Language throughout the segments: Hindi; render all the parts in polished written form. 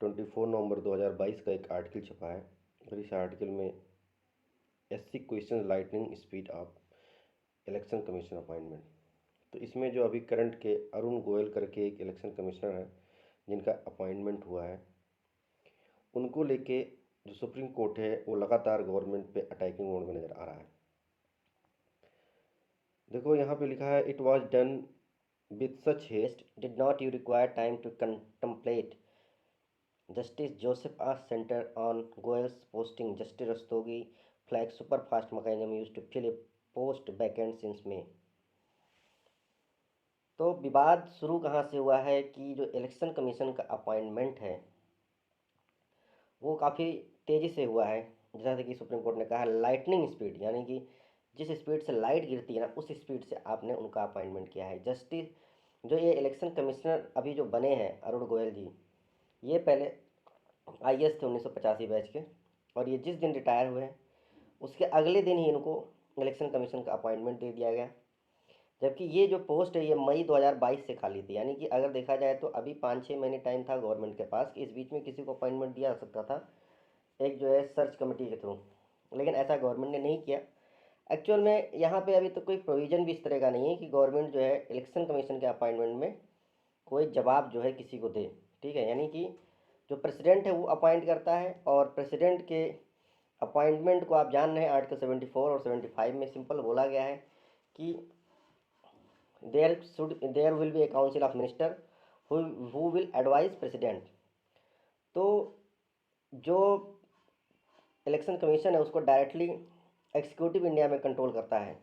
24 नवंबर 2022 का एक आर्टिकल छपा है और इस आर्टिकल में SC question lightning speed of election commission appointment. तो इसमें जो अभी करंट के अरुण गोयल करके एक इलेक्शन कमिश्नर है जिनका अपॉइंटमेंट हुआ है, उनको लेके जो सुप्रीम कोर्ट है वो लगातार गवर्नमेंट पे अटैकिंग मोड में नज़र आ रहा है। देखो यहाँ पे लिखा है, it was done with such haste did not you require time to contemplate Justice Joseph R. Center on Goel's posting. Justice Rastogi flagged super-fast mechanism used to fill a post vacant since May. तो विवाद शुरू कहाँ से हुआ है कि जो इलेक्शन कमीशन का अपॉइंटमेंट है वो काफ़ी तेज़ी से हुआ है। जैसा कि सुप्रीम कोर्ट ने कहा है लाइटनिंग स्पीड, यानी कि जिस स्पीड से लाइट गिरती है ना उस स्पीड से आपने उनका अपॉइंटमेंट किया है। जस्टिस जो ये इलेक्शन कमिश्नर अभी जो बने हैं अरुण गोयल जी, ये पहले आईएएस थे 1985 बैच के, और ये जिस दिन रिटायर हुए हैं उसके अगले दिन ही इनको इलेक्शन कमीशन का अपॉइंटमेंट दे दिया गया। जबकि ये जो पोस्ट है ये मई 2022 से खाली थी, यानी कि अगर देखा जाए तो अभी 5-6 महीने टाइम था गवर्नमेंट के पास कि इस बीच में किसी को अपॉइंटमेंट दिया जा सकता था एक जो है सर्च कमेटी के थ्रू, लेकिन ऐसा गवर्नमेंट ने नहीं किया। एक्चुअल में यहाँ पे अभी तो कोई प्रोविज़न भी इस तरह का नहीं है कि गवर्नमेंट जो है इलेक्शन कमीशन के अपॉइंटमेंट में कोई जवाब जो है किसी को दे। ठीक है, यानी कि जो प्रेसिडेंट है वो अपॉइंट करता है, और प्रेसिडेंट के अपॉइंटमेंट को आप जान रहे हैं आर्टिकल 74 और 75 में सिंपल बोला गया है कि there will be a council of minister who will advise president. तो जो इलेक्शन कमीशन है उसको डायरेक्टली एग्जीक्यूटिव इंडिया में कंट्रोल करता है।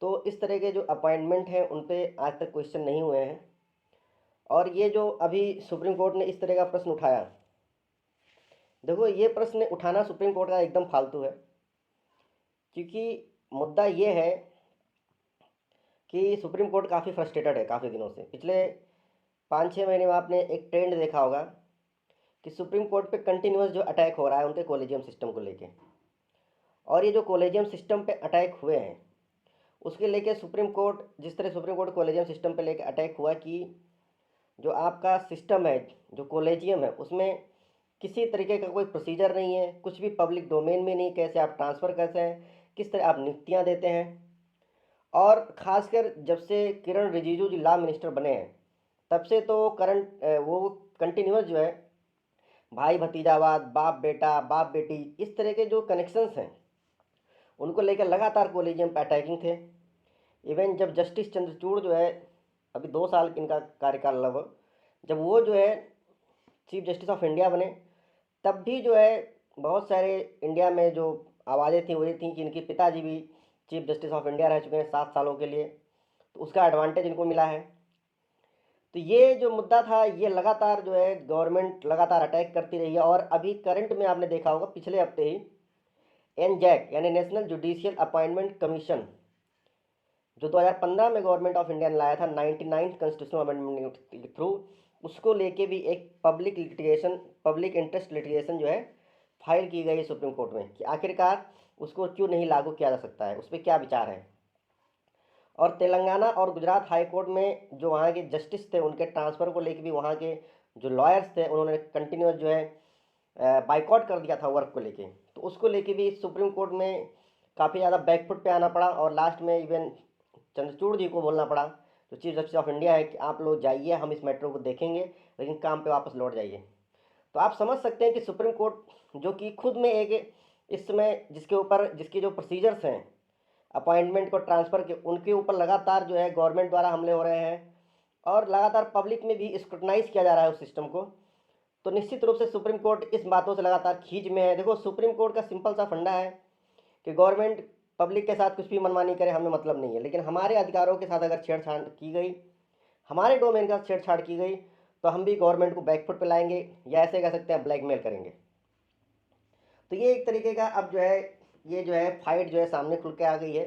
तो इस तरह के जो अपॉइंटमेंट हैं उन पे आज तक क्वेश्चन नहीं हुए हैं, और ये जो अभी सुप्रीम कोर्ट ने इस तरह का प्रश्न उठाया, देखो ये प्रश्न उठाना सुप्रीम कोर्ट का एकदम फालतू है, क्योंकि मुद्दा ये है कि सुप्रीम कोर्ट काफ़ी फ्रस्ट्रेटेड है काफ़ी दिनों से। पिछले 5-6 महीने में आपने एक ट्रेंड देखा होगा कि सुप्रीम कोर्ट पे कंटिन्यूस जो अटैक हो रहा है उनके कॉलेजियम सिस्टम को लेके, और ये जो कॉलेजियम सिस्टम पे अटैक हुए हैं उसके लेके सुप्रीम कोर्ट, जिस तरह सुप्रीम कोर्ट कॉलेजियम सिस्टम पे लेके अटैक हुआ कि जो आपका सिस्टम है जो कॉलेजियम है उसमें किसी तरीके का कोई प्रोसीजर नहीं है, कुछ भी पब्लिक डोमेन में नहीं, कैसे आप ट्रांसफ़र करते हैं, किस तरह आप नियुक्तियाँ देते हैं। और ख़ासकर जब से किरण रिजिजू जी लॉ मिनिस्टर बने हैं तब से तो करंट वो कंटिन्यूस जो है भाई भतीजावाद, बाप बेटा, बाप बेटी, इस तरह के जो कनेक्शंस हैं उनको लेकर लगातार कॉलेजियम पे अटैकिंग थे। इवन जब जस्टिस चंद्रचूड़ जो है अभी 2 साल इनका कार्यकाल लगभग, जब वो जो है चीफ जस्टिस ऑफ इंडिया बने तब भी जो है बहुत सारे इंडिया में जो आवाज़ें थी वही थी कि इनके पिताजी भी चीफ जस्टिस ऑफ इंडिया रह चुके हैं 7 सालों के लिए, तो उसका एडवांटेज इनको मिला है। तो ये जो मुद्दा था ये लगातार जो है गवर्नमेंट लगातार अटैक करती रही है, और अभी करंट में आपने देखा होगा पिछले हफ्ते ही एनजैक यानी नेशनल जुडिशियल अपॉइंटमेंट कमीशन जो 2015 में गवर्नमेंट ऑफ इंडिया ने लाया था 99th कॉन्स्टिट्यूशनल अमेंडमेंट के थ्रू, उसको लेके भी एक पब्लिक इंटरेस्ट लिटिगेशन जो है फाइल की गई सुप्रीम कोर्ट में कि आखिरकार उसको क्यों नहीं लागू किया जा सकता है, उस पर क्या विचार है। और तेलंगाना और गुजरात हाई कोर्ट में जो वहाँ के जस्टिस थे उनके ट्रांसफ़र को लेके भी वहाँ के जो लॉयर्स थे उन्होंने कंटिन्यूस जो है बाइकआउट कर दिया था वर्क को लेके, तो उसको लेके भी सुप्रीम कोर्ट में काफ़ी ज़्यादा बैकफुट पे आना पड़ा, और लास्ट में इवन चंद्रचूड़ जी को बोलना पड़ा जो चीफ जस्टिस ऑफ इंडिया है कि आप लोग जाइए, हम इस मैटर को देखेंगे, लेकिन काम पे वापस लौट जाइए। तो आप समझ सकते हैं कि सुप्रीम कोर्ट जो कि खुद में एक इस समय जिसके जो प्रोसीजर्स हैं अपॉइंटमेंट को ट्रांसफ़र के, उनके ऊपर लगातार जो है गवर्नमेंट द्वारा हमले हो रहे हैं, और लगातार पब्लिक में भी स्क्रूटनाइज किया जा रहा है उस सिस्टम को। तो निश्चित रूप से सुप्रीम कोर्ट इस बातों से लगातार खींच में है। देखो सुप्रीम कोर्ट का सिंपल सा फंडा है कि गवर्नमेंट पब्लिक के साथ कुछ भी मनमानी करे, हमें मतलब नहीं है, लेकिन हमारे अधिकारों के साथ अगर छेड़छाड़ की गई, हमारे डोमेन का छेड़छाड़ की गई, तो हम भी गवर्नमेंट को बैकफुट पे लाएंगे, या ऐसे कह सकते हैं ब्लैकमेल करेंगे। तो ये एक तरीके का अब जो है ये जो है फाइट जो है सामने खुल के आ गई है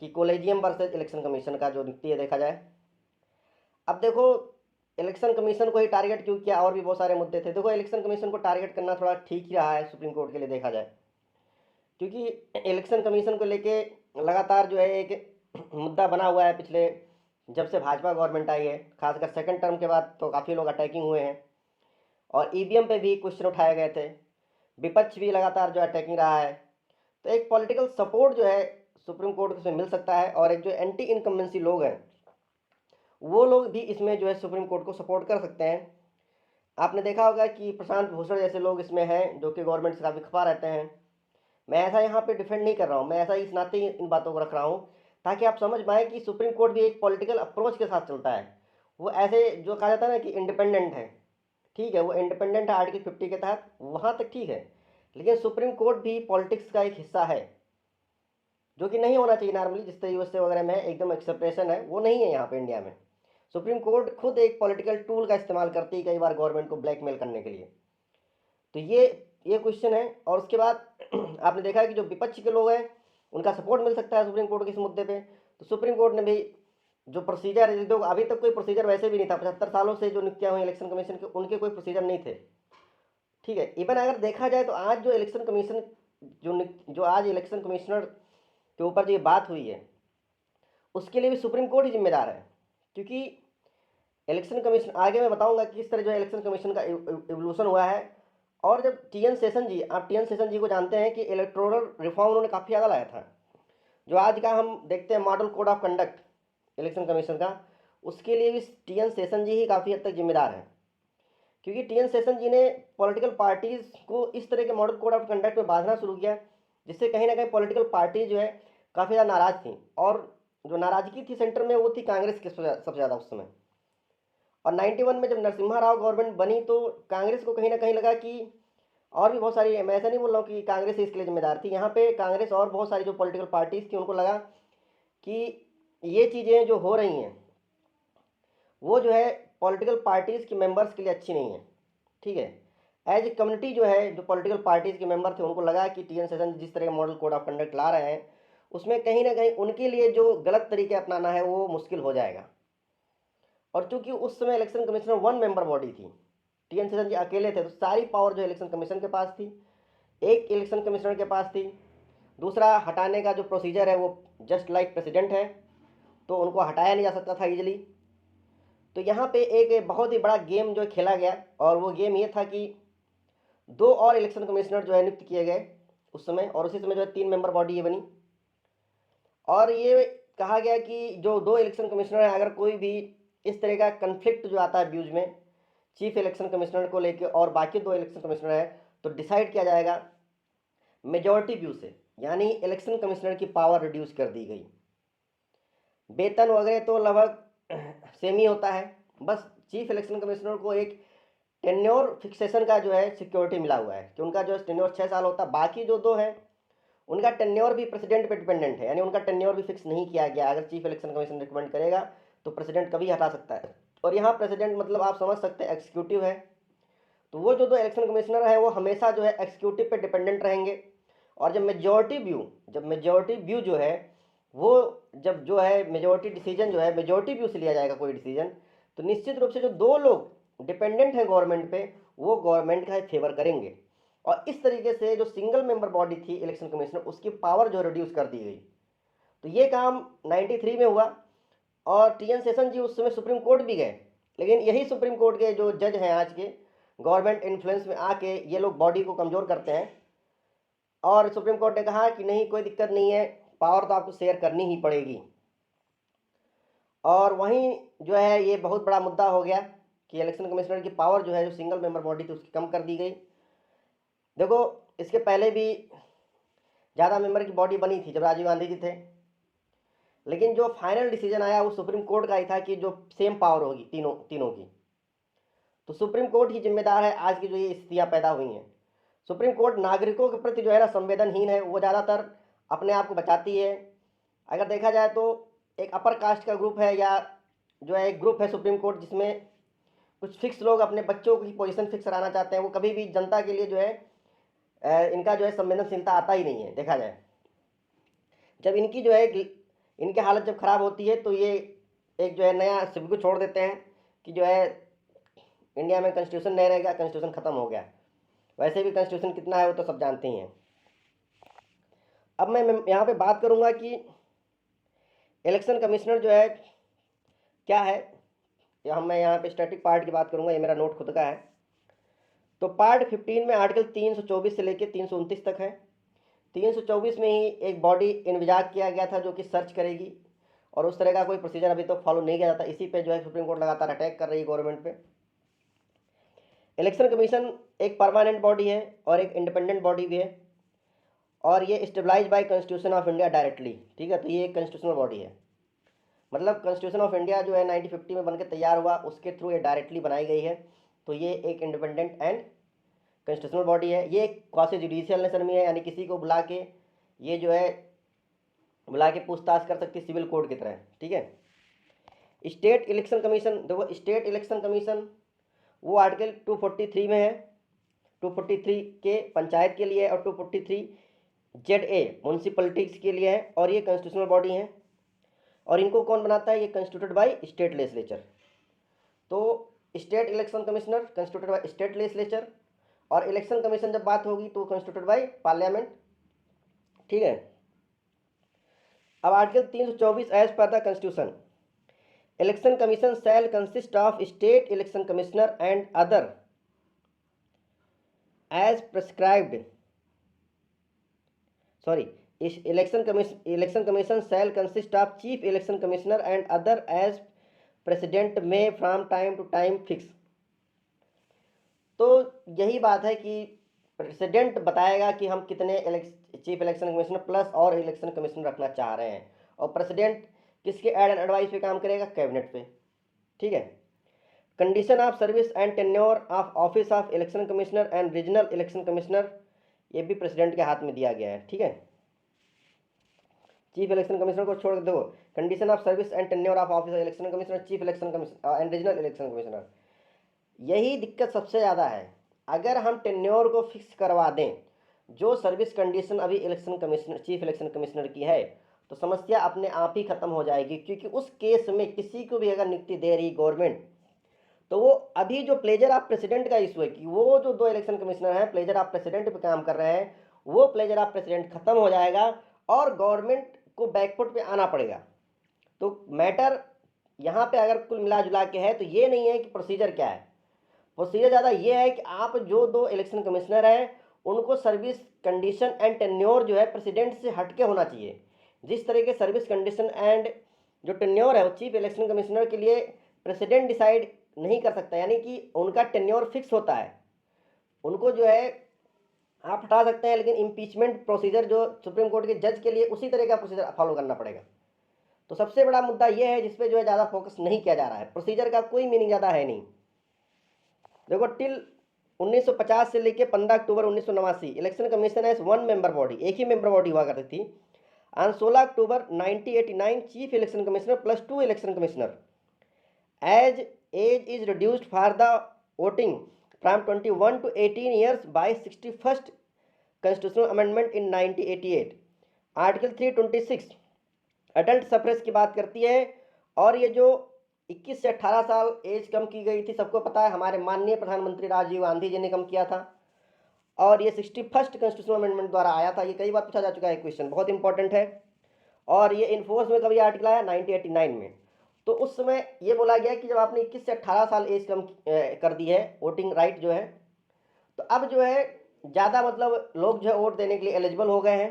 कि कॉलेजियम वर्सेस इलेक्शन कमीशन का जो निकती है देखा जाए। अब देखो इलेक्शन कमीशन को ही टारगेट क्यों किया, और भी बहुत सारे मुद्दे थे। देखो इलेक्शन कमीशन को टारगेट करना थोड़ा ठीक ही रहा है सुप्रीम कोर्ट के लिए देखा जाए, क्योंकि इलेक्शन कमीशन को लेके लगातार जो है एक मुद्दा बना हुआ है पिछले जब से भाजपा गवर्नमेंट आई है, खासकर सेकंड टर्म के बाद तो काफ़ी लोग अटैकिंग हुए हैं। और ईवीएम पे भी क्वेश्चन उठाए गए थे। विपक्ष भी लगातार जो अटैकिंग रहा है। तो एक पॉलिटिकल सपोर्ट जो है सुप्रीम कोर्ट से मिल सकता है, और एक जो एंटी इनकम्बेंसी लोग हैं वो लोग भी इसमें जो है सुप्रीम कोर्ट को सपोर्ट कर सकते हैं। आपने देखा होगा कि प्रशांत भूषण जैसे लोग इसमें हैं जो कि गवर्नमेंट से काफ़ी खफा रहते हैं। मैं ऐसा यहाँ पे डिफेंड नहीं कर रहा हूँ, मैं ऐसा इस नाते ही इन बातों को रख रहा हूँ ताकि आप समझ पाएँ कि सुप्रीम कोर्ट भी एक पॉलिटिकल अप्रोच के साथ चलता है। वो ऐसे जो कहा जाता है ना कि इंडिपेंडेंट है, ठीक है, वो इंडिपेंडेंट है आर्टिकल 50 के तहत, वहाँ तक ठीक है, लेकिन सुप्रीम कोर्ट भी पॉलिटिक्स का एक हिस्सा है, जो कि नहीं होना चाहिए नॉर्मली। जिस तरह यूएसए वगैरह में एकदम एक्सेप्टेशन है, वो नहीं है यहाँ पे इंडिया में। सुप्रीम कोर्ट खुद एक पॉलिटिकल टूल का इस्तेमाल करती है कई बार गवर्नमेंट को ब्लैकमेल करने के लिए। तो ये क्वेश्चन है। और उसके बाद आपने देखा है कि जो विपक्ष के लोग हैं उनका सपोर्ट मिल सकता है सुप्रीम कोर्ट के इस मुद्दे पे। तो सुप्रीम कोर्ट ने भी जो प्रोसीजर है, जो अभी तक कोई प्रोसीजर वैसे भी नहीं था, 75 सालों से जो नियुक्तियाँ हुई इलेक्शन कमीशन के, उनके कोई प्रोसीजर नहीं थे, ठीक है। इवन अगर देखा जाए तो आज जो इलेक्शन कमीशन जो आज इलेक्शन कमिश्नर के ऊपर जो ये बात हुई है उसके लिए भी सुप्रीम कोर्ट ही जिम्मेदार है, क्योंकि इलेक्शन कमीशन आगे मैं बताऊंगा कि किस तरह जो है इलेक्शन कमीशन का एवोल्यूशन हुआ है। और जब टीएन सेशन जी, आप टीएन सेशन जी को जानते हैं कि इलेक्टोरल रिफॉर्म उन्होंने काफ़ी ज़्यादा लाया था। जो आज का हम देखते हैं model code of conduct election commission का, उसके लिए भी टीएन सेशन जी ही काफ़ी हद तक जिम्मेदार हैं, क्योंकि टीएन सेशन जी ने पॉलिटिकल पार्टीज़ को इस तरह के मॉडल कोड ऑफ कंडक्ट में बांधना शुरू किया, जिससे कहीं ना कहीं पॉलिटिकल पार्टी जो है काफ़ी ज़्यादा नाराज़ थी। और जो नाराज़गी थी सेंटर में वो थी कांग्रेस की सबसे ज़्यादा उस समय। और 91 में जब नरसिम्हा राव गवर्नमेंट बनी तो कांग्रेस को कहीं ना कहीं लगा कि, और भी बहुत सारी, मैं ऐसा नहीं बोल रहा हूँ कि कांग्रेस इसके लिए जिम्मेदार थी, यहाँ पे कांग्रेस और बहुत सारी जो पॉलिटिकल पार्टीज थी उनको लगा कि ये चीज़ें जो हो रही हैं वो जो है पॉलिटिकल पार्टीज़ के मेंबर्स के लिए अच्छी नहीं है, ठीक है। एज ए कम्युनिटी जो है, जो पॉलिटिकल पार्टीज़ के मेंबर थे उनको लगा कि टीएन सेशन जिस तरह का मॉडल कोड ऑफ कंडक्ट ला रहे हैं उसमें कहीं ना कहीं उनके लिए जो गलत तरीके अपनाना है वो मुश्किल हो जाएगा। और चूंकि उस समय इलेक्शन कमिश्नर 1 मेंबर बॉडी थी, टीएन सेशन जी अकेले थे, तो सारी पावर जो इलेक्शन कमीशन के पास थी, एक इलेक्शन कमिश्नर के पास थी। दूसरा, हटाने का जो प्रोसीजर है वो जस्ट लाइक प्रेसिडेंट है, तो उनको हटाया नहीं जा सकता था इजीली। तो यहाँ पे एक बहुत ही बड़ा गेम जो खेला गया, और वो गेम ये था कि 2 और इलेक्शन कमिश्नर जो है नियुक्त किए गए उस समय, और उसी समय जो है 3 मेंबर बॉडी ये बनी। और ये कहा गया कि जो 2 इलेक्शन कमिश्नर हैं, अगर कोई भी इस तरह का कन्फ्लिक्ट जो आता है व्यूज में चीफ इलेक्शन कमिश्नर को लेकर और बाकी 2 इलेक्शन कमिश्नर हैं, तो डिसाइड किया जाएगा मेजॉरिटी व्यू से, यानी इलेक्शन कमिश्नर की पावर रिड्यूस कर दी गई। वेतन वगैरह तो लगभग सेम ही होता है, बस चीफ इलेक्शन कमिश्नर को एक टेन्योर फिक्सेशन का जो है सिक्योरिटी मिला हुआ है कि उनका जो टेन्योर 6 साल होता है। बाकी जो 2 हैं उनका टेन्योर भी प्रेसिडेंट पे डिपेंडेंट है, यानी उनका टेन्योर भी फिक्स नहीं किया गया। अगर चीफ इलेक्शन कमीशन रिकमेंड करेगा तो प्रेसिडेंट कभी हटा सकता है। और यहाँ प्रेसिडेंट मतलब आप समझ सकते हैं एक्सिक्यूटिव है। तो वो जो 2 इलेक्शन कमिश्नर है वो हमेशा जो है एक्सिक्यूटिव पे डिपेंडेंट रहेंगे। और जब मेजोरिटी व्यू जो है वो, जब जो है मेजोरिटी डिसीजन जो है मेजोरिटी व्यू से लिया जाएगा कोई डिसीजन, तो निश्चित रूप से जो 2 लोग डिपेंडेंट हैं गवर्नमेंट पे वो गवर्नमेंट का फेवर करेंगे। और इस तरीके से जो सिंगल मेंबर बॉडी थी इलेक्शन कमिश्नर, उसकी पावर जो रिड्यूस कर दी गई। तो ये काम 93 में हुआ। और टीएन सेशन जी उस समय सुप्रीम कोर्ट भी गए, लेकिन यही सुप्रीम कोर्ट के जो जज हैं आज के, गवर्नमेंट इन्फ्लुएंस में आके ये लोग बॉडी को कमज़ोर करते हैं। और सुप्रीम कोर्ट ने कहा कि नहीं, कोई दिक्कत नहीं है, पावर तो आपको शेयर करनी ही पड़ेगी। और वहीं जो है ये बहुत बड़ा मुद्दा हो गया कि इलेक्शन कमिश्नर की पावर जो है जो सिंगल मेंबर बॉडी थी उसकी कम कर दी गई। देखो, इसके पहले भी ज़्यादा मेंबर की बॉडी बनी थी जब राजीव गांधी जी थे, लेकिन जो फाइनल डिसीजन आया वो सुप्रीम कोर्ट का ही था कि जो सेम पावर होगी तीनों की। तो सुप्रीम कोर्ट ही जिम्मेदार है आज की जो ये स्थितियाँ पैदा हुई हैं। सुप्रीम कोर्ट नागरिकों के प्रति जो है ना संवेदनहीन है, वो ज़्यादातर अपने आप को बचाती है। अगर देखा जाए तो एक अपर कास्ट का ग्रुप है, या जो है एक ग्रुप है सुप्रीम कोर्ट जिसमें कुछ फिक्स लोग अपने बच्चों की पोजीशन फिक्स कराना चाहते हैं, वो कभी भी जनता के लिए जो है इनका जो है संवेदनशीलता आता ही नहीं है। देखा जाए जब इनकी जो है इनकी हालत जब खराब होती है तो ये एक जो है नया शिव को छोड़ देते हैं कि जो है इंडिया में कॉन्स्टिट्यूशन नहीं रहेगा, कॉन्स्टिट्यूशन खत्म हो गया। वैसे भी कॉन्स्टिट्यूशन कितना है वो तो सब जानते ही हैं। अब मैं यहाँ पे बात करूँगा कि इलेक्शन कमिश्नर जो है क्या है, या मैं यहाँ पे स्टैटिक पार्ट की बात करूँगा, ये मेरा नोट खुद का है। तो पार्ट 15 में आर्टिकल 324 से लेकर 329 तक है। 324 में ही एक बॉडी इन्विजाज किया गया था जो कि सर्च करेगी, और उस तरह का कोई प्रोसीजर अभी तक फॉलो नहीं किया जाता। इसी पे जो है सुप्रीम कोर्ट लगातार अटैक कर रही है गवर्नमेंट पे। इलेक्शन कमीशन एक परमानेंट बॉडी है और एक इंडिपेंडेंट बॉडी भी है, और ये stabilize by constitution of India directly, ठीक है। तो ये एक कॉन्स्टिट्यूशनल बॉडी है, मतलब कॉन्स्टिट्यूशन ऑफ इंडिया जो है 1950 में बनकर तैयार हुआ, उसके थ्रू ये डायरेक्टली बनाई गई है। तो ये एक इंडिपेंडेंट एंड कॉन्स्टिट्यूशनल बॉडी है। ये एक क्वासी जुडिशियल नेचर में है, यानी किसी को बुला के ये जो है बुला के पूछताछ कर सकती है सिविल कोर्ट की तरह, ठीक है। स्टेट इलेक्शन कमीशन, देखो स्टेट इलेक्शन कमीशन वो आर्टिकल 243 में है। 243 के पंचायत के लिए और 243 ZA म्यूनसिपलिटीज़ के लिए है, और ये कॉन्स्टिट्यूशनल बॉडी हैं। और इनको कौन बनाता है? ये कंस्टिट्यूटेड बाय स्टेट लेजिस्लेचर। तो state election commissioner constituted by state legislature, और इलेक्शन कमीशन जब बात होगी तो कंस्टिट्यूटेड बाय पार्लियामेंट, ठीक है। अब article 324 as per the constitution, election commission shall consist of state election commissioner and other as prescribed, sorry, election commission shall consist of chief election commissioner and other as president may from time to time fix. तो यही बात है कि प्रेसिडेंट बताएगा कि हम कितने चीफ इलेक्शन कमिश्नर प्लस और इलेक्शन कमिश्नर रखना चाह रहे हैं, और प्रेसिडेंट किसके एड एंड एडवाइस पे काम करेगा? कैबिनेट पे, ठीक है। Condition of service and tenure of office of election commissioner and regional election commissioner, ये भी प्रेसिडेंट के हाथ में दिया गया है, ठीक है। चीफ इलेक्शन कमिश्नर को छोड़ दो, condition of service and tenure of office of election commissioner, chief election commissioner and regional election commissioner. यही दिक्कत सबसे ज़्यादा है। अगर हम टेन्योर को फिक्स करवा दें, जो सर्विस कंडीशन अभी election commissioner chief election commissioner की है, तो समस्या अपने आप ही खत्म हो जाएगी। क्योंकि उस केस में किसी को भी अगर नियुक्ति दे रही गवर्नमेंट, तो वो अभी जो प्लेजर ऑफ प्रेसिडेंट का इशू है कि वो जो 2 इलेक्शन कमिश्नर हैं प्लेजर ऑफ प्रेसिडेंट पे काम कर रहे हैं, वो प्लेजर ऑफ प्रेसिडेंट खत्म हो जाएगा और गवर्नमेंट को बैकफुट पे आना पड़ेगा। तो मैटर यहाँ पे अगर कुल मिला जुला के है तो ये नहीं है कि प्रोसीजर क्या है, प्रोसीजर ज़्यादा ये है कि आप जो 2 इलेक्शन कमिश्नर हैं उनको सर्विस कंडीशन एंड टेन्योर जो है प्रेसिडेंट से हटके होना चाहिए। जिस तरह के सर्विस कंडीशन एंड जो टेन्योर है वो चीफ इलेक्शन कमिश्नर के लिए प्रेसिडेंट डिसाइड नहीं कर सकता, यानी कि उनका टेन्योर फिक्स होता है, उनको जो है आप हटा सकते हैं, लेकिन इम्पीचमेंट प्रोसीजर जो सुप्रीम कोर्ट के जज के लिए उसी तरह का प्रोसीजर फॉलो करना पड़ेगा। तो सबसे बड़ा मुद्दा यह है जिसपे जो है ज़्यादा फोकस नहीं किया जा रहा है। प्रोसीजर का कोई मीनिंग ज़्यादा है नहीं। देखो टिल 1950 से लेकर 15 October 1989 election commission as 1 member body, एक ही मेंबर बॉडी हुआ करती थी। On 16 October 1989 chief election commissioner plus 2 election commissioner as as is reduced for the voting from 21 to 18 years by 61st constitutional amendment in 1988। Article 326 adult suffrage की बात करती है, और ये जो 21 से 18 साल एज कम की गई थी, सबको पता है हमारे माननीय प्रधानमंत्री राजीव गांधी जी ने कम किया था, और ये 61st कॉन्स्टिट्यूशनल अमेंडमेंट द्वारा आया था। ये कई बार पूछा जा चुका है, क्वेश्चन बहुत इंपॉर्टेंट है। और ये इन्फोर्स में कभी आर्टिकल आया 1989 में। तो उस समय ये बोला गया कि जब आपने 21 से 18 साल एज कम कर दी है वोटिंग राइट जो है, तो अब जो है ज़्यादा मतलब लोग जो है वोट देने के लिए एलिजिबल हो गए हैं।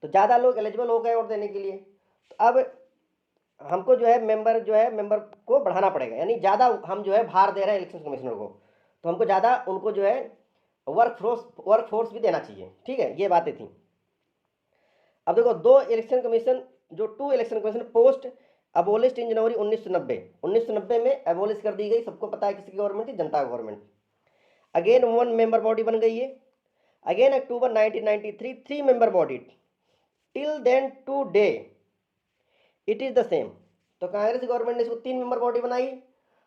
तो ज़्यादा लोग एलिजिबल हो गए वोट देने के लिए, तो अब हमको जो है मेंबर को बढ़ाना पड़ेगा, यानी ज़्यादा हम जो है भार दे रहे हैं इलेक्शन कमिश्नर को, तो हमको ज़्यादा उनको जो है वर्क फोर्स भी देना चाहिए, ठीक है। ये बातें थी। अब देखो 2 इलेक्शन कमीशन जो 2 इलेक्शन कमीशन पोस्ट अबोलिस्ड इन जनवरी 1990 में अबोलिश कर दी गई। सबको पता है किसकी गवर्नमेंट थी? जनता गवर्नमेंट। अगेन 1 मेंबर बॉडी बन गई है। Again October 1993 3 member body, till then today it is the same. तो कांग्रेस गवर्नमेंट ने इसको 3 मेंबर बॉडी बनाई,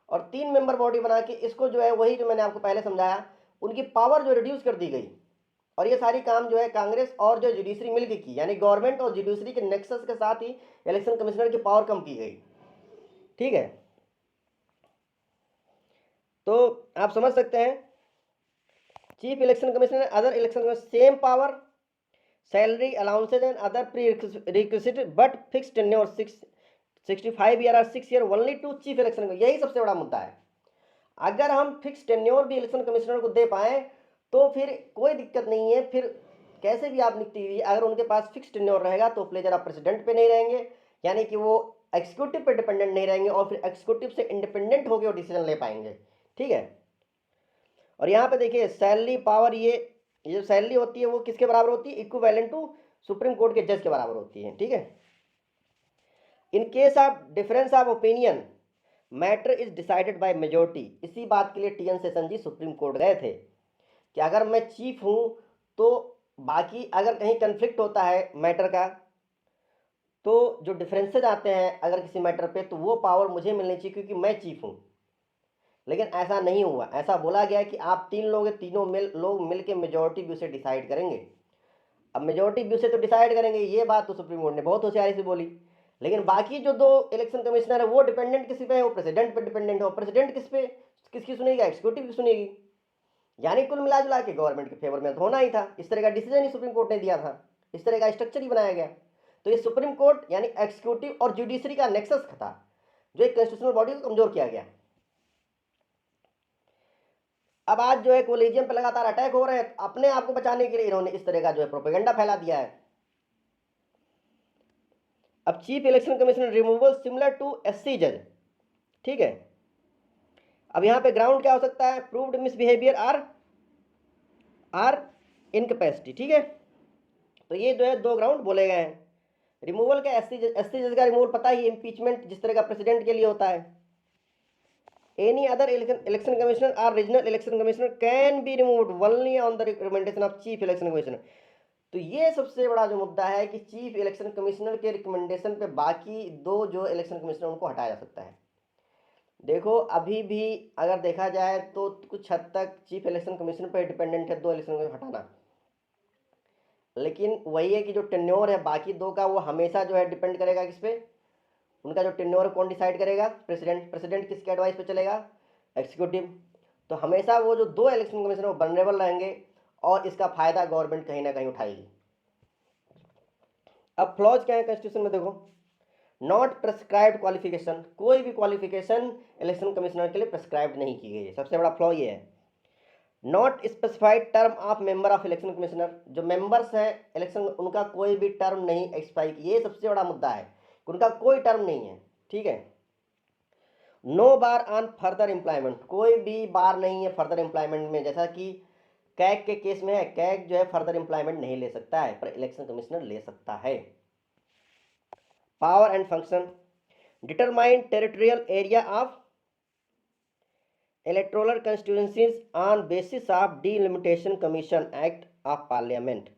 और 3 मेंबर बॉडी बना के इसको जो है वही जो मैंने आपको पहले समझाया, उनकी पावर जो रिड्यूस कर दी गई। और ये सारी काम जो है कांग्रेस और जो जुडिशरी मिलकर की, यानी गवर्नमेंट और जुडिशरी के नेक्सस के साथ ही इलेक्शन कमिश्नर की पावर कम की गई, ठीक है। तो आप समझ सकते हैं chief election commissioner other election commissioner same power, salary allowances and other prerequisite but fix tenure 65 year और 6 year only to chief election. यही सबसे बड़ा मुद्दा है। अगर हम फिक्स टेन्योर भी इलेक्शन कमिश्नर को दे पाएँ तो फिर कोई दिक्कत नहीं है, फिर कैसे भी आप निकली हुई अगर उनके पास फिक्स टेन्योर रहेगा तो प्लेजर आप प्रेसिडेंट पे नहीं रहेंगे, यानी कि वो एग्जीक्यूटिव पे डिपेंडेंट नहीं रहेंगे और फिर एग्जीक्यूटिव से इंडिपेंडेंट होकर वो डिसीजन ले पाएंगे। ठीक है, और यहाँ पे देखिए सैलरी पावर, ये जो सैलरी होती है वो किसके बराबर होती है, इक्विवेलेंट टू सुप्रीम कोर्ट के जज के बराबर होती है। ठीक है, in case of difference of opinion matter is decided by majority. इसी बात के लिए टीएन सेशन जी सुप्रीम कोर्ट गए थे कि अगर मैं चीफ हूं तो बाकी अगर कहीं कन्फ्लिक्ट होता है मैटर का तो जो डिफरेंसेज आते हैं अगर किसी मैटर पे तो वो पावर मुझे मिलनी चाहिए क्योंकि मैं चीफ हूं। लेकिन ऐसा नहीं हुआ, ऐसा बोला गया कि आप तीन लोग तीनों लोग मिल के मेजोरिटी व्यू से डिसाइड करेंगे। अब मेजोरिटी व्यू से तो डिसाइड करेंगे, ये बात तो सुप्रीम कोर्ट ने बहुत होशियारी से बोली, लेकिन बाकी जो दो इलेक्शन कमिश्नर है वो डिपेंडेंट किसी पे है, वो प्रेसिडेंट पे डिपेंडेंट है। प्रेसिडेंट किस पे, किसकी सुनेगी, एग्जीक्यूटिव की सुनेगी। यानी कुल मिला जुला के गवर्नमेंट के फेवर में तो होना ही था। इस तरह का डिसीजन ही सुप्रीम कोर्ट ने दिया था, इस तरह का स्ट्रक्चर ही बनाया गया। तो ये सुप्रीम कोर्ट यानी एग्जीक्यूटिव और जुडिशरी का नेक्सस था जो एक कॉन्स्टिट्यूशनल बॉडी को कमजोर किया गया। अब आज जो है कोलिजियम पे लगातार अटैक हो रहे हैं, अपने आप को बचाने के लिए इन्होंने इस तरह का जो है प्रोपेगेंडा फैला दिया है। अब chief election commissioner removal similar to SC जज। ठीक है, अब यहां पे ग्राउंड क्या हो सकता है, प्रूव्ड मिसबिहेवियर आर इनकैपेसिटी। ठीक है, तो ये जो है दो ग्राउंड बोले गए हैं। रिमूवल का एससी जज का रिमूवल पता ही, इम्पीचमेंट जिस तरह का प्रेसिडेंट के लिए होता है। एनी अदर इलेक्शन कमिश्नर और regional election commissioner can be removed only on the recommendation of chief election commissioner. तो ये सबसे बड़ा जो मुद्दा है कि चीफ इलेक्शन कमिश्नर के रिकमेंडेशन पे बाकी दो जो इलेक्शन कमिश्नर उनको हटाया जा सकता है। देखो अभी भी अगर देखा जाए तो कुछ हद तक चीफ इलेक्शन कमिश्नर पर डिपेंडेंट है दो इलेक्शन कमिश्नर हटाना, लेकिन वही है कि जो टेन्योर है बाकी दो का वो हमेशा जो है डिपेंड करेगा किस पे, उनका जो टेन्योर कौन डिसाइड करेगा, प्रेसिडेंट किसके एडवाइस पे चलेगा, एग्जीक्यूटिव। तो हमेशा वो जो दो इलेक्शन कमिश्नर वो वल्नरेबल रहेंगे और इसका फायदा गवर्नमेंट कहीं ना कहीं उठाएगी। अब फ्लॉज क्या है कॉन्स्टिट्यूशन में, देखो नॉट प्रेस्क्राइब्ड क्वालिफिकेशन, कोई भी क्वालिफिकेशन इलेक्शन कमिश्नर के लिए प्रेस्क्राइब्ड नहीं की गई है। सबसे बड़ा फ्लॉ ये है। Not specified term of member of election commissioner, जो मेंबर्स हैं इलेक्शन उनका कोई भी टर्म नहीं एक्सपायर, ये सबसे बड़ा मुद्दा है, उनका कोई टर्म नहीं है। ठीक है, no bar on further employment, कोई भी बार नहीं है फर्दर एम्प्लॉयमेंट में, जैसा कि कैग के केस में है, कैग जो है फर्दर एम्प्लॉयमेंट नहीं ले सकता है पर इलेक्शन कमिश्नर ले सकता है। Power and function, determine territorial area of electoral constituencies on basis of delimitation commission act of parliament.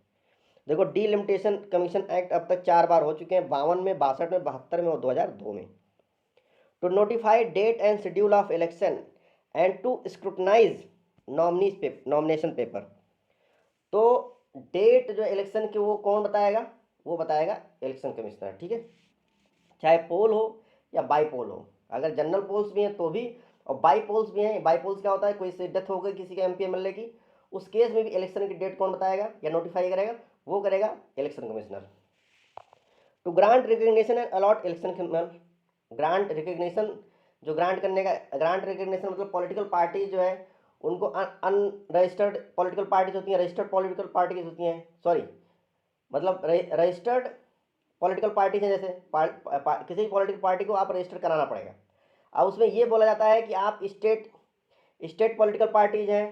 देखो डीलिमिटेशन कमीशन एक्ट अब तक 4 बार हो चुके हैं, 52 में, 62 में, 72 में और 2002 में। To notify date and schedule of election and to scrutinize nomination paper. तो डेट जो इलेक्शन की वो कौन बताएगा, वो बताएगा इलेक्शन कमिश्नर। ठीक है, चाहे पोल हो या बाई पोल हो, अगर जनरल पोल्स भी हैं तो भी और बाई पोल्स भी हैं। बाई पोल्स क्या होता है, कोई से डेथ हो गई किसी के एमपी एमएलए की, उस केस में भी इलेक्शन की डेट कौन बताएगा या नोटिफाई करेगा, वो करेगा election commissioner. To grant recognition and allot election, grant recognition, जो ग्रांट करने का, ग्रांट रिकग्निशन मतलब पॉलिटिकल पार्टी जो है उनको अनरजिस्टर्ड पॉलिटिकल पार्टीज होती हैं, रजिस्टर्ड पॉलिटिकल पार्टीज होती हैं, सॉरी मतलब रजिस्टर्ड पॉलिटिकल पार्टीज हैं, जैसे किसी पॉलिटिकल पार्टी को आप रजिस्टर कराना पड़ेगा। अब उसमें ये बोला जाता है कि आप स्टेट पॉलिटिकल पार्टीज हैं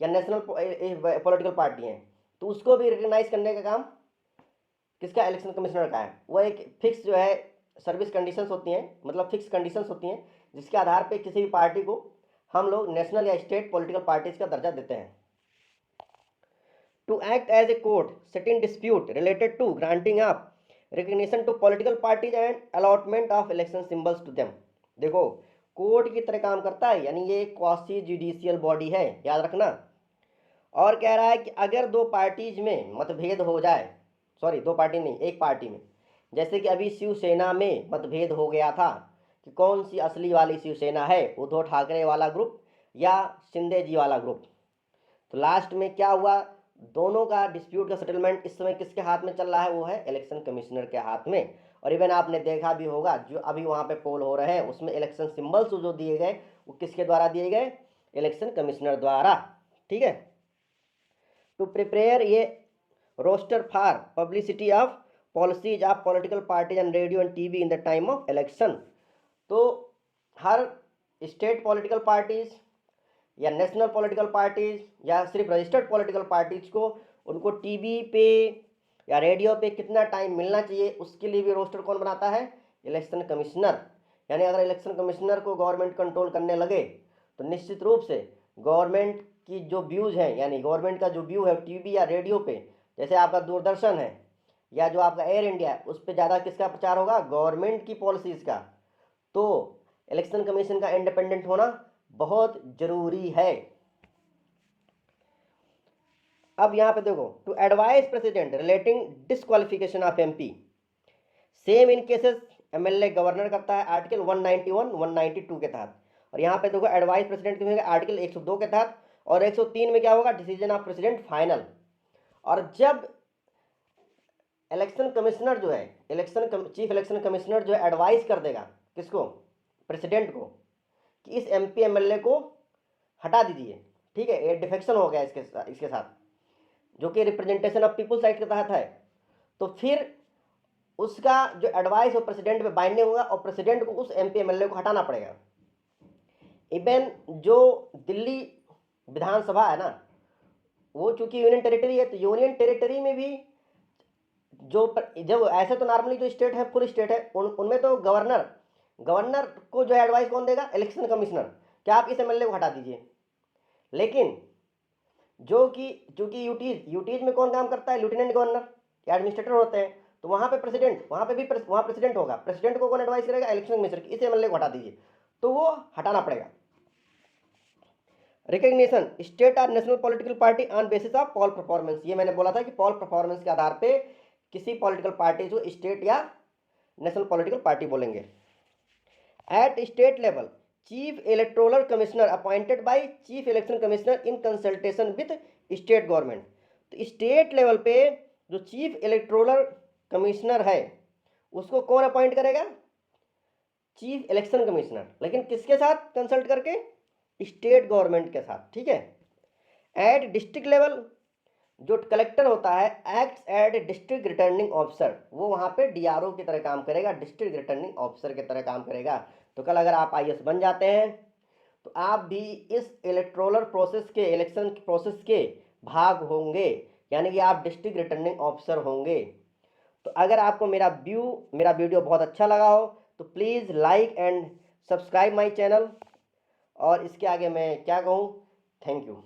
या नेशनल पॉलिटिकल पार्टी हैं, तो उसको भी रिकग्नाइज करने का काम किसका, इलेक्शन कमिश्नर का है। वो एक फिक्स जो है सर्विस कंडीशंस होती हैं, मतलब फिक्स कंडीशंस होती हैं जिसके आधार पे किसी भी पार्टी को हम लोग नेशनल या स्टेट पॉलिटिकल पार्टीज का दर्जा देते हैं। To act as a court setting dispute related to granting of recognition to political parties and allotment of election symbols to them. देखो कोर्ट की तरह काम करता है, यानी ये क्वासी जुडिशियल बॉडी है, याद रखना। और कह रहा है कि अगर दो पार्टीज में मतभेद हो जाए, सॉरी दो पार्टी नहीं, एक पार्टी में, जैसे कि अभी शिवसेना में मतभेद हो गया था कि कौन सी असली वाली शिवसेना है, उद्धव ठाकरे वाला ग्रुप या शिंदे जी वाला ग्रुप। तो लास्ट में क्या हुआ, दोनों का डिस्प्यूट का सेटलमेंट इस समय किसके हाथ में चल रहा है, वो है इलेक्शन कमिश्नर के हाथ में। और इवन आपने देखा भी होगा जो अभी वहाँ पे पोल हो रहे हैं उसमें इलेक्शन सिंबल्स जो दिए गए वो किसके द्वारा दिए गए, इलेक्शन कमिश्नर द्वारा, ठीक है। टू प्रिपेयर ये roster for publicity of policies of political parties and radio and TV in the time of election. तो हर स्टेट पॉलिटिकल पार्टीज या नेशनल पॉलिटिकल पार्टीज या सिर्फ रजिस्टर्ड पॉलिटिकल पार्टीज को उनको टीवी पे या रेडियो पे कितना टाइम मिलना चाहिए, उसके लिए भी रोस्टर कौन बनाता है? Election commissioner. यानी अगर इलेक्शन कमिश्नर को गवर्नमेंट कंट्रोल करने लगे तो निश्चित रूप से गवर्नमेंट की जो व्यूज़ हैं, यानी गवर्नमेंट का जो व्यू है टीवी या रेडियो पे, जैसे आपका दूरदर्शन है या जो आपका एयर इंडिया है, उस पर ज़्यादा किसका प्रचार होगा? गवर्नमेंट की पॉलिसीज़ का। तो इलेक्शन कमीशन का इंडिपेंडेंट होना बहुत जरूरी है। अब यहाँ पे देखो, to advise president relating disqualification of MP, same in cases MLA governor करता है आर्टिकल 191 192 के तहत। और यहाँ पे देखो एडवाइस प्रेसिडेंट में आर्टिकल 102 के तहत, और 103 में क्या होगा? Decision of president final. और जब इलेक्शन कमिश्नर जो है, चीफ इलेक्शन कमिश्नर जो है एडवाइस कर देगा किसको? प्रेसिडेंट को, कि इस एमपी एमएलए को हटा दीजिए, ठीक है, ये डिफेक्शन हो गया इसके साथ, जो कि रिप्रेजेंटेशन ऑफ पीपुल्स एक्ट के तहत है, तो फिर उसका जो एडवाइस वो प्रेसिडेंट पे बाइंडिंग होगा और प्रेसिडेंट को उस एमपी एमएलए को हटाना पड़ेगा। इवन जो दिल्ली विधानसभा है ना, वो चूंकि यूनियन टेरिटरी है, तो यूनियन टेरिटरी में भी जब ऐसे तो नॉर्मली जो स्टेट है, फुल स्टेट है, उनमें तो गवर्नर को जो है एडवाइस कौन देगा? इलेक्शन कमिश्नर, क्या आप इस एमएलए को हटा दीजिए। लेकिन चूंकि यूटीज में कौन काम करता है? लेफ्टिनेंट गवर्नर या एडमिनिस्ट्रेटर होते हैं, तो वहाँ पे प्रेसिडेंट होगा। प्रेसिडेंट को कौन एडवाइस करेगा? इलेक्शन कमिश्नर, इस एमएलए को हटा दीजिए, तो वो हटाना पड़ेगा। रिकग्निशन स्टेट और national political party on basis of Paul performance, ये मैंने बोला था कि पॉल परफॉर्मेंस के आधार पे किसी पॉलिटिकल पार्टी को स्टेट या नेशनल पॉलिटिकल पार्टी बोलेंगे। At state level chief electoral commissioner appointed by chief election commissioner in consultation with state government. तो स्टेट लेवल पे जो चीफ इलेक्टोरल कमिश्नर है उसको कौन अपॉइंट करेगा? चीफ इलेक्शन कमिश्नर, लेकिन किसके साथ कंसल्ट करके? स्टेट गवर्नमेंट के साथ, ठीक है। एट डिस्ट्रिक्ट लेवल जो कलेक्टर होता है acts at district returning officer, वो वहाँ पे डीआरओ की तरह काम करेगा, डिस्ट्रिक्ट रिटर्निंग ऑफिसर की तरह काम करेगा। तो कल अगर आप आईएएस बन जाते हैं तो आप भी इस इलेक्टोरल प्रोसेस के, इलेक्शन प्रोसेस के भाग होंगे, यानी कि आप डिस्ट्रिक्ट रिटर्निंग ऑफिसर होंगे। तो अगर आपको मेरा वीडियो बहुत अच्छा लगा हो तो please like and subscribe my channel. और इसके आगे मैं क्या कहूँ? Thank you.